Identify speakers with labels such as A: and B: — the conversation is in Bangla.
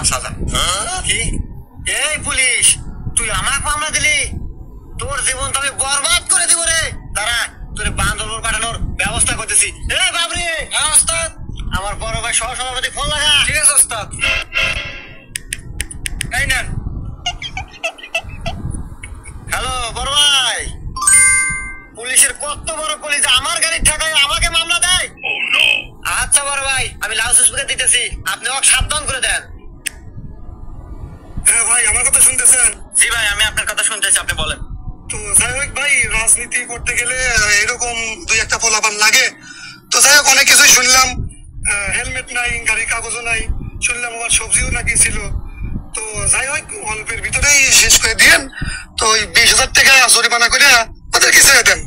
A: 5,000। কি? এই পুলিশ, তুই আমাকে মামলা দিলি? তোর জীবন তো আমি বরবাদ করে দিব রে। দাঁড়া, তোর বান্দরবন পাঠানোর ব্যবস্থা করতেছি। এই বাবরি। হ্যাঁ ওস্তাদ। আমার বড় ভাই সহ সভাপতি ফোন লাগা। ঠিক আছে ওস্তাদ। এই নেন। হ্যালো বড় ভাই, পুলিশের কত বড় পুলিশ আমার গাড়ির ঠেকায় আমাকে মামলা দেয়। আচ্ছা বড় ভাই, আমি লাউড স্পিকার দিতেছি, আপনি ওকে সাবধান করে দেন। হ্যাঁ ভাই, আমার কথা শুনতেছেন? জি ভাই, আমি আপনার কথা শুনতেছি, আপনি বলেন। তো যাই হোক ভাই, রাজনীতি করতে গেলে এরকম দুই একটা পোলাপান লাগে। তো যাই হোক, অনেক কিছুই শুনলাম। হেলমেট নাই, গাড়ির কাগজও নাই, শুনলাম আমার সবজিও নাকি ছিল। তো যাই হোক, অল্পের ভিতরেই শেষ করে দিয়েন। তো ওই 20,000 টাকা জরিমানা করে ওদেরকে ছেড়ে দেন।